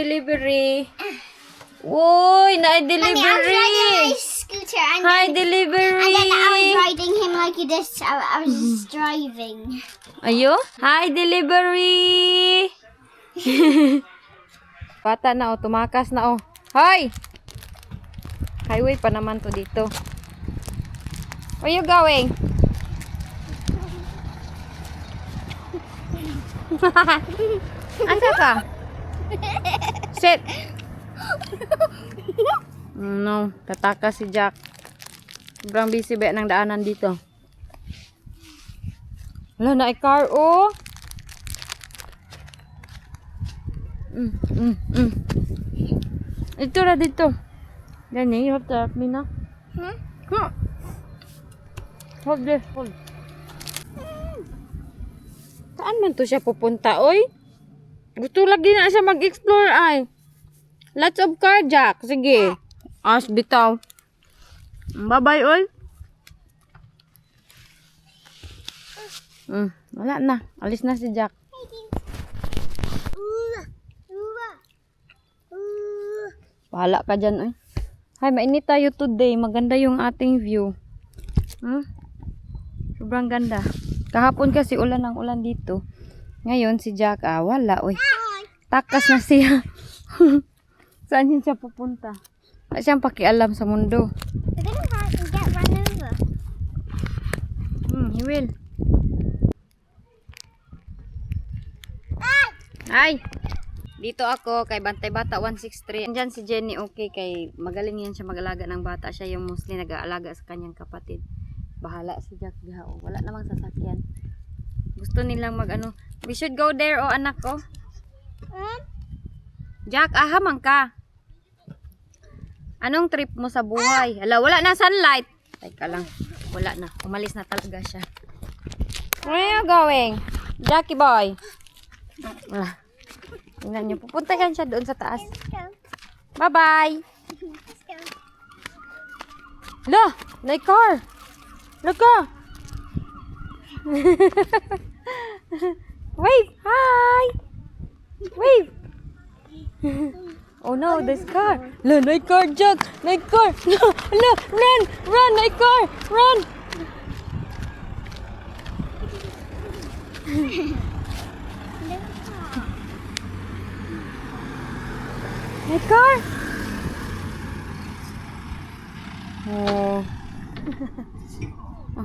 Delivery. Uy, na-delivery. Mommy, I was riding my scooter and Hi, then, delivery. and then I was riding him like this. I was just driving. Ayo? Hi, delivery. Bata na tumakas na Hoy! Highway pa naman to dito. Where you going? Asa ka? Sit. No, tatakas si Jack. Sobrang busy ba ng daanan dito. Wala na car Ito ra dito. Then you have to help me na. Huh? Hold this, hold. Saan man to siya pupunta, oy? Gusto lagi na siya mag-explore, ay. Lots of car, Jack. Sige. As bitaw. Bye-bye, oy. Wala na. Alis na si Jack. Bahala ka dyan, oy. Hi, mainit tayo today. Maganda yung ating view. Sobrang ganda. Kahapon kasi ulan ng ulan dito. Ngayon si Jack, wala, oy. Takas na siya. Saan yun siya pupunta? Wala siyang pakialam sa mundo. We're gonna get run over. He will. Ay! Dito ako kay Bantay Bata 163. Andyan si Jenny, okay, kay magaling yan siya mag-alaga ng bata. Siya yung mostly nag-aalaga sa kanyang kapatid. Bahala si Jack diha. Wala namang sasakyan. Gusto nilang we should go there, anak ko. Jack, ahamang ka. Anong trip mo sa buhay? Hala, wala na sunlight. Teka lang. Wala na. Umalis na talaga siya. Where are you going? Jackie boy. Wala. Tingnan nyo. Pupuntahan siya doon sa taas. Bye-bye. Let's go. Lo! May car! Look ka! Wave! Hi! Wave! Oh no, there's car! Lo, may car, Jack! May car! No! Lo! Run! Run! May car! Run! May car! Oh.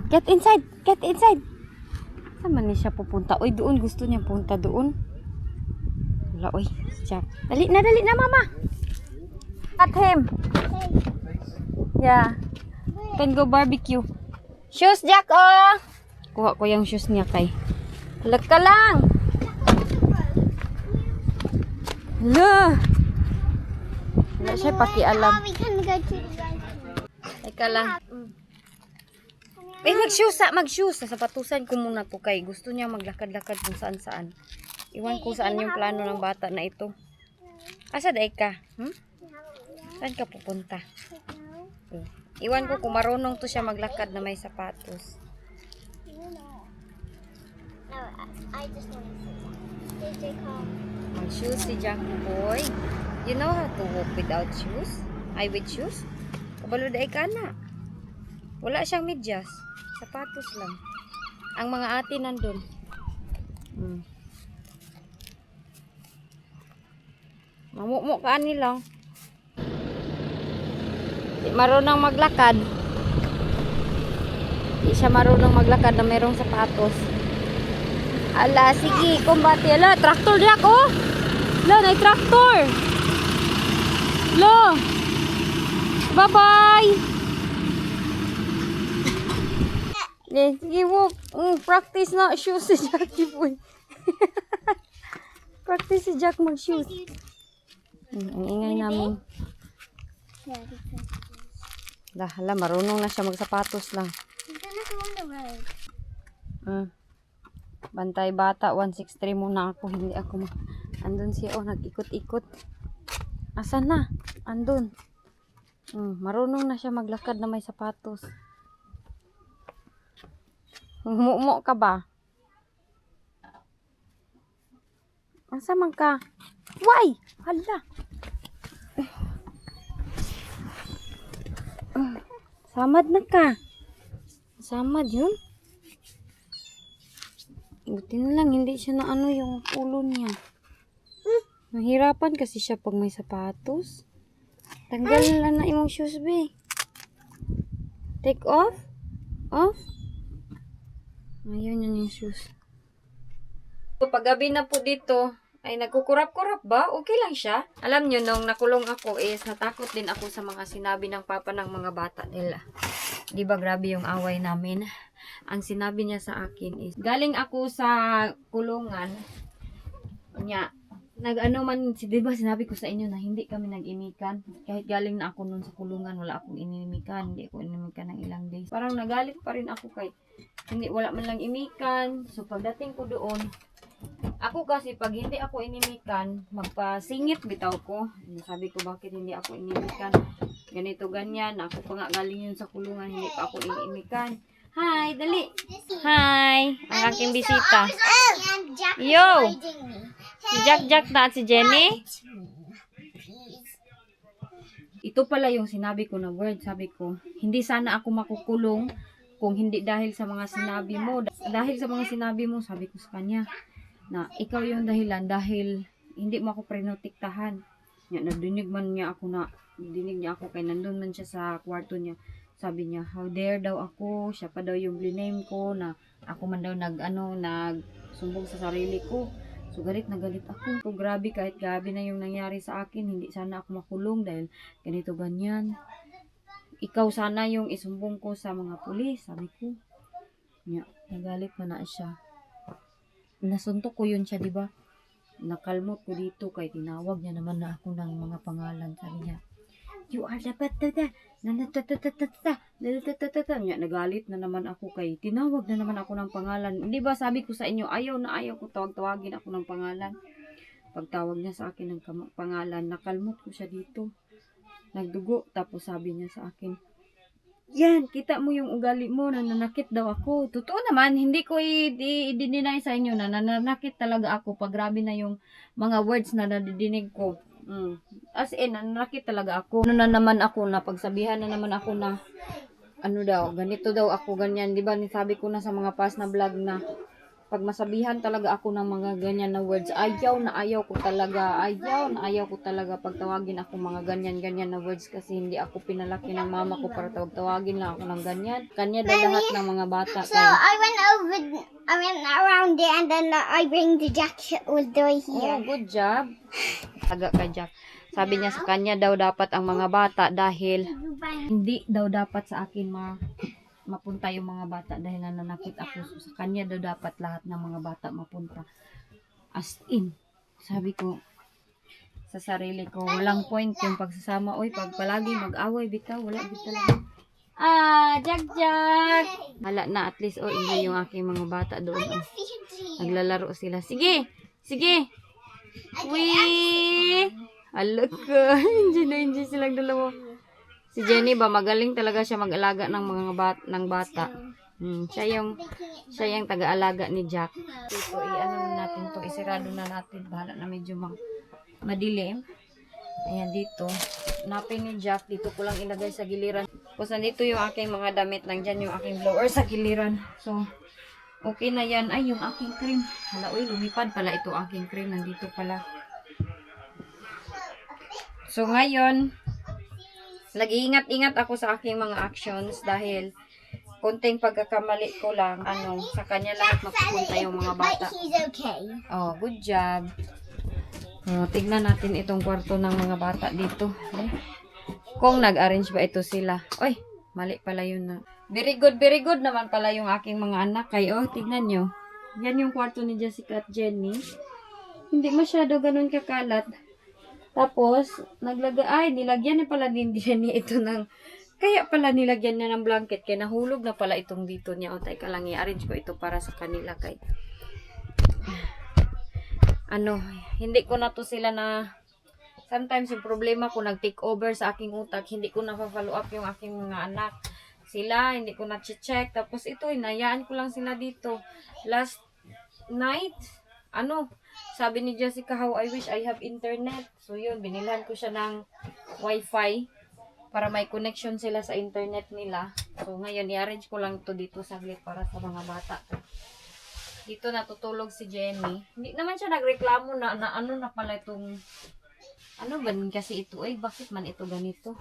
Get inside! Get inside! Saan man niya siya pupunta? Uy, doon. Gusto niya punta doon. Wala, uy. Jack. Dali na, mama! At him! Yeah. Can go barbecue. Shoes, Jack, Kuha ko yung shoes niya kay. Halag ka lang! Hala! Wala siya pakialam. We can go to the ice cream. Teka lang. Mag-shoes. Sapatusan ko muna to kay. Gusto niya maglakad-lakad kung saan-saan. Iwan ko saan yung plano ng bata na ito. Asa daay ka? Saan ka pupunta? Iwan ko kung marunong to siya maglakad na may sapatos. No, I just want to see JJ come. Mag-shoes si Jack boy. You know how to walk without shoes? Ay, with shoes? Kabalo daay ka na. Wala siyang medyas. Sapatos lang. Ang mga ate nandun. Mamukmuk ka nila. Di marunong maglakad. Di siya marunong maglakad na mayroong sapatos. Ala, sige, kumbati. Ala, traktor diyak, Ala, na traktor. Ala. Bye-bye. Sige, walk. Practice na shoes si Jackie boy. Practice si Jack mag-shoes. Ang ingay namin. Hala, marunong na siya magsapatos lang. He's gonna go on the road. Bantay Bata 163 muna ako. Hindi ako andun siya, nag-ikot-ikot. Asan na? Andun. Marunong na siya maglakad na may sapatos. Mumo ka ba? Asa man ka? Why? Hala. Samad na ka. Samad yun. Buti na lang, hindi siya na ano yung ulo niya. Nahirapan kasi siya pag may sapatos. Tanggal na lang na imong shoes, be. Take off? Off? Ayun yun yung shoes. So, pag gabi na po dito, ay nagkukurap-kurap ba? Okay lang siya. Alam nyo, nung nakulong ako is natakot din ako sa mga sinabi ng papa ng mga bata nila. Di ba grabe yung away namin? Ang sinabi niya sa akin is, galing ako sa kulungan, niya, nag-ano man, di ba sinabi ko sa inyo na hindi kami nag-imikan. Kahit galing na ako nun sa kulungan, wala akong inimikan. Hindi ako inimikan ng ilang days. Parang nagalit pa rin ako kahit hindi, wala man lang imikan. So pagdating ko doon, ako kasi pag hindi ako inimikan, magpasingit bitaw ko. Sabi ko bakit hindi ako inimikan. Ganito ganyan. Ako pa nga galing yun sa kulungan, hindi pa ako inimikan. Hi, dali. Hi, ang aking bisita. And Jack is Yo! hiding me. Si Jack na at si Jenny. Ito pala yung sinabi ko na word. Sabi ko, hindi sana ako makukulong kung hindi dahil sa mga sinabi mo. Dahil sa mga sinabi mo, sabi ko sa kanya, na ikaw yung dahilan dahil hindi mo ako prenotiktahan. Nadinig man niya ako na, dinig niya ako kay nandun man siya sa kwarto niya. Sabi niya, how dare daw ako, siya pa daw yung blame ko na ako man daw nagsumbong sa sarili ko. So galit na galit ako. So grabe, kahit grabe na yung nangyari sa akin, hindi sana ako makulong dahil ganito ganyan. Ikaw sana yung isumbong ko sa mga pulis, sabi ko. Nagalit na siya. Nasuntok ko yun siya, di ba? Nakalmot ko dito kay tinawag niya naman na ako ng mga pangalan. Sabi niya, you are the batata. Nagalit na naman ako kay tinawag na naman ako ng pangalan. Di ba sabi ko sa inyo, ayaw na ayaw ko tawagin ako ng pangalan. Pagtawag niya sa akin ng pangalan, nakalmot ko siya dito. Nagdugo. Tapos sabi niya sa akin, yan, kita mo yung ugali mo, nananakit daw ako. Totoo naman, hindi ko i-deny sa inyo na nananakit talaga ako pag grabe na yung mga words na nadidinig ko. As in, nananakit talaga ako. Ano na naman ako na, pagsabihan na naman ako na, ano daw, ganito daw ako, ganyan. Diba, sabi ko na sa mga past na vlog na, pag masabihan talaga ako ng mga ganyan na words, ayaw na ayaw ko talaga pag tawagin ako mga ganyan na words kasi hindi ako pinalaki ng mama ko para tawagin lang ako ng ganyan. Kanya daw lahat ng mga bata. So I went around there and then I bring the Jack all the way here. Oh, good job. Taga ka, Jack. Sabi niya sa kanya daw dapat ang mga bata dahil hindi daw dapat sa akin mapunta yung mga bata dahil nananakit ako. So, sa kanya daw dapat lahat ng mga bata mapunta. As in, sabi ko sa sarili ko, walang point yung pagsasama. Uy, pag palagi mag-away, bitaw, wala bitaw lang. Jack! Hala na, at least, enjoy yung aking mga bata doon. Naglalaro sila. Sige! Wee! Hala ka, enjoy silang dalawa. Si Jenny ba, magaling talaga siya mag-alaga ng mga bata. Siya yung taga-alaga ni Jack. Ito, i-ano natin to, isirado na natin. Bahala na medyo madilim. Ayan dito. Napin ni Jack, dito ko lang ilagay sa giliran. Tapos nandito yung aking mga damit. Nandyan yung aking blower sa giliran. So, okay na yan. Ay, yung aking cream. Hala, lumipad pala ito aking cream. Nandito pala. So, ngayon, nag-iingat-ingat ako sa aking mga actions dahil konting pagkakamali ko lang, sa kanya lahat mapupunta yung mga bata. But he's okay. Oh, good job. Tignan natin itong kwarto ng mga bata dito. Kung nag-arrange ba ito sila. Oy, mali pala yun na. Very good naman pala yung aking mga anak. Tignan nyo. Yan yung kwarto ni Jessica at Jenny. Hindi masyado ganun kakalat. Tapos, nilagyan niya pala din Jenny ito ng, kaya pala nilagyan niya ng blanket, kaya nahulog na pala itong dito niya. Teka lang, i-arrange ko ito para sa kanila kay, hindi ko na to sila na, sometimes yung problema ko, nag-take over sa aking utak, hindi ko na follow up yung aking mga anak. Sila, hindi ko na check. Tapos ito, inayaan ko lang sila dito. Last night, sabi ni Jessica, how I wish I have internet. So yun, binilhan ko siya ng wifi para may connection sila sa internet nila. So ngayon, i-arrange ko lang to dito saglit para sa mga bata. Dito natutulog si Jenny. Hindi naman siya nagreklamo na ano na pala itong, ano ba kasi ito, bakit man ito ganito.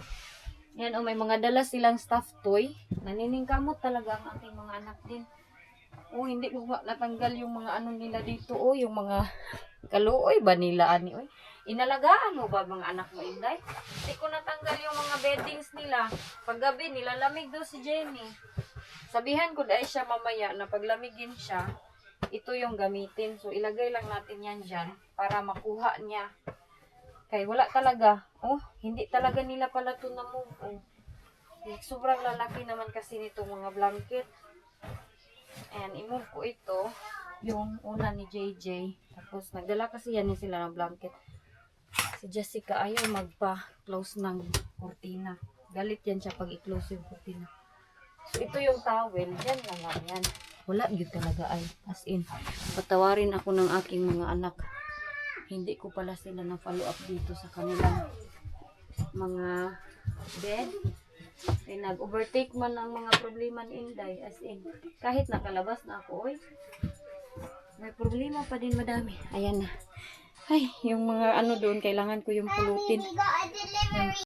Yan, may mga dala silang stuffed toy. Naniningkamot talaga ang aking mga anak din. Hindi ko natanggal yung mga ano nila dito. Yung mga kaluoy ba nila, ani, inalagaan mo ba mga anak mo, Inday? Hindi ko natanggal yung mga beddings nila. Paggabi, nilalamig daw si Jenny. Sabihan ko dahil siya mamaya na paglamigin siya, ito yung gamitin. So, ilagay lang natin yan dyan para makuha niya. Kaya wala talaga. Hindi talaga nila pala ito na-move. Sobrang lalaki naman kasi nitong mga blanket. And i-move ko ito, yung una ni JJ. Tapos nagdala kasi yan sila ng blanket. Si Jessica ayaw magpa-close ng kurtina. Galit yan siya pag i-close yung kurtina. So ito yung towel, yan lang yan. Wala yun talaga ay. As in, patawarin ako ng aking mga anak. Hindi ko pala sila na follow up dito sa kanilang mga bed. Nag-overtake man ang mga problema ni Inday. As in, kahit nakalabas na ako, may problema pa din madami. Ayan na. Ay, yung mga ano doon, kailangan ko yung pulutin. We got a delivery.